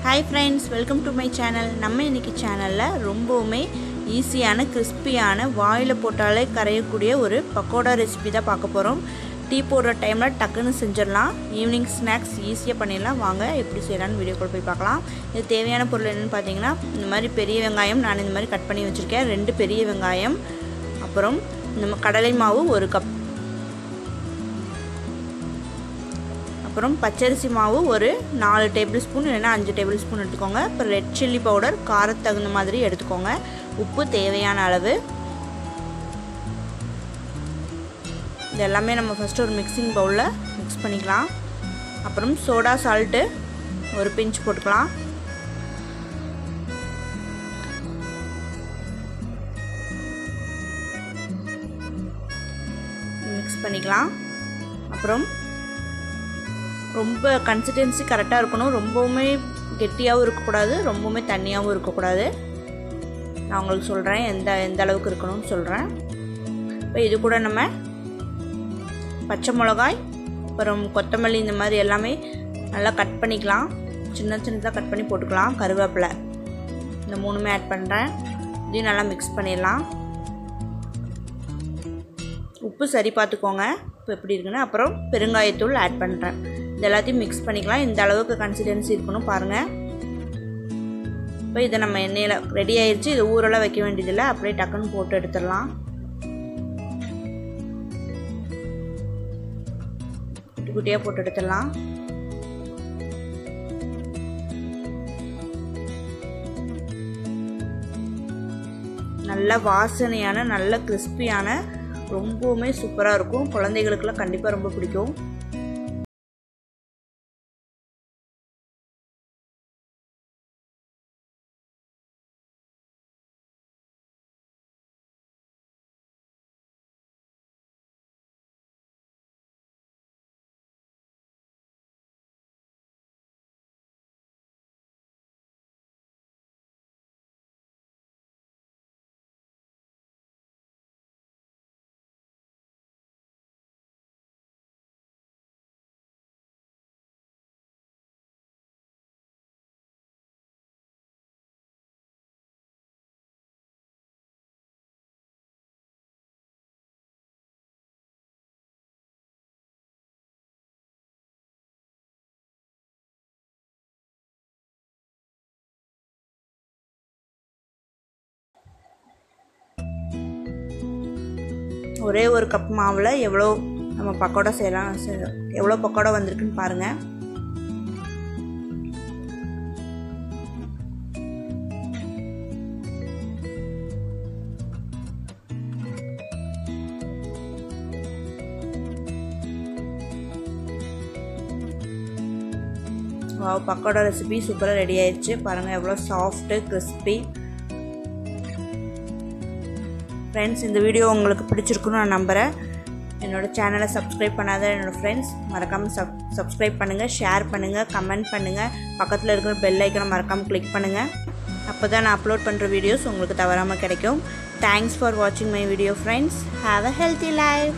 Hi friends, welcome to my channel. நம்ம இன்னைக்கு சேனல்ல ரொம்பவே ஈஸியான கிறிஸ்பியான வாயில போட்டாலே கரையக்கூடிய ஒரு பக்கோடா ரெசிபி தான் பார்க்க போறோம். டீ போடுற டைம்ல டக்குன்னு செஞ்சிரலாம். ஈவினிங் ஸ்நாக்ஸ் ஈஸியா பண்ணிடலாம். வாங்க எப்படி செய்யலாம்னு வீடியோக்குள்ள போய் பார்க்கலாம். இது தேவையான பொருள் என்னன்னு பாத்தீங்கன்னா இந்த மாதிரி பெரிய வெங்காயம் நான் இந்த மாதிரி கட் பண்ணி வச்சிருக்கேன். 2 பெரிய வெங்காயம். அப்புறம் நம்ம கடலை மாவு 1 கப். அப்புறம் பச்சரிசி மாவு ஒரு 4 டேபிள்ஸ்பூன் இல்லைனா 5 டேபிள்ஸ்பூன் எடுத்துக்கோங்க. அப்புறம் ரெட் சில்லி பவுடர் காரத்துக்கு தகுந்த மாதிரி எடுத்துக்கோங்க. உப்பு தேவையான அளவு. இது எல்லாமே நம்ம ஃபர்ஸ்ட் ஒரு மிக்சிங் பவுல்ல மிக்ஸ் பண்ணிக்கலாம். அப்புறம் சோடா சால்ட் ஒரு பிஞ்ச் போட்டுக்கலாம். மிக்ஸ் பண்ணிக்கலாம். அப்புறம் ரொம்ப கன்சிஸ்டன்சி கரெக்டாக இருக்கணும். ரொம்பவுமே கெட்டியாகவும் இருக்கக்கூடாது, ரொம்பவுமே தண்ணியாகவும் இருக்கக்கூடாது. நான் உங்களுக்கு சொல்கிறேன் எந்த அளவுக்கு இருக்கணும்னு சொல்கிறேன். இப்போ இது கூட நம்ம பச்சை மிளகாய் அப்புறம் கொத்தமல்லி இந்த மாதிரி எல்லாமே நல்லா கட் பண்ணிக்கலாம். சின்னதாக கட் பண்ணி போட்டுக்கலாம். கருவேப்பிலை இந்த 3மே ஆட் பண்ணுறேன். இதையும் நல்லா மிக்ஸ் பண்ணிடலாம். உப்பு சரி பார்த்துக்கோங்க இப்போ எப்படி இருக்குன்னு. அப்புறம் பெருங்காயத்தூள் ஆட் பண்ணுறேன். இது எல்லாத்தையும் மிக்ஸ் பண்ணிக்கலாம். இந்த அளவுக்கு கன்சிஸ்டன்சி இருக்கணும் பாருங்கள். இப்போ இதை நம்ம எண்ணெயில் ரெடி ஆயிடுச்சு. இது ஊரெல்லாம் வைக்க வேண்டியதில்லை, அப்படியே டக்குன்னு போட்டு எடுத்துடலாம். குட்டி குட்டியாக போட்டு எடுத்துடலாம். நல்ல வாசனையான நல்ல கிறிஸ்பியான ரொம்பவுமே சூப்பராக இருக்கும். குழந்தைகளுக்கெல்லாம் கண்டிப்பாக ரொம்ப பிடிக்கும். ஒரே ஒரு கப் மாவில் எவ்வளோ நம்ம பக்கோடா செய்யலாம், எவ்வளோ பக்கோடா வந்திருக்குன்னு பாருங்கள். வாவ், பக்கோடா ரெசிபி சூப்பராக ரெடி ஆயிடுச்சு. பாருங்கள் எவ்வளோ சாஃப்ட்டு கிறிஸ்பி. ஃப்ரெண்ட்ஸ், இந்த வீடியோ உங்களுக்கு பிடிச்சிருக்குன்னு நான் நம்புகிறேன். என்னோடய சேனலை சப்ஸ்கிரைப் பண்ணாத என்னோடய ஃப்ரெண்ட்ஸ் மறக்காமல் சப்ஸ்கிரைப் பண்ணுங்கள், ஷேர் பண்ணுங்கள், கமெண்ட் பண்ணுங்கள். பக்கத்தில் இருக்கிற பெல் ஐக்கனை மறக்காமல் கிளிக் பண்ணுங்கள். அப்போ தான் நான் அப்லோட் பண்ணுற வீடியோஸ் உங்களுக்கு தவறாமல் கிடைக்கும். தேங்க்ஸ் ஃபார் வாட்சிங் my video friends. Have a healthy life.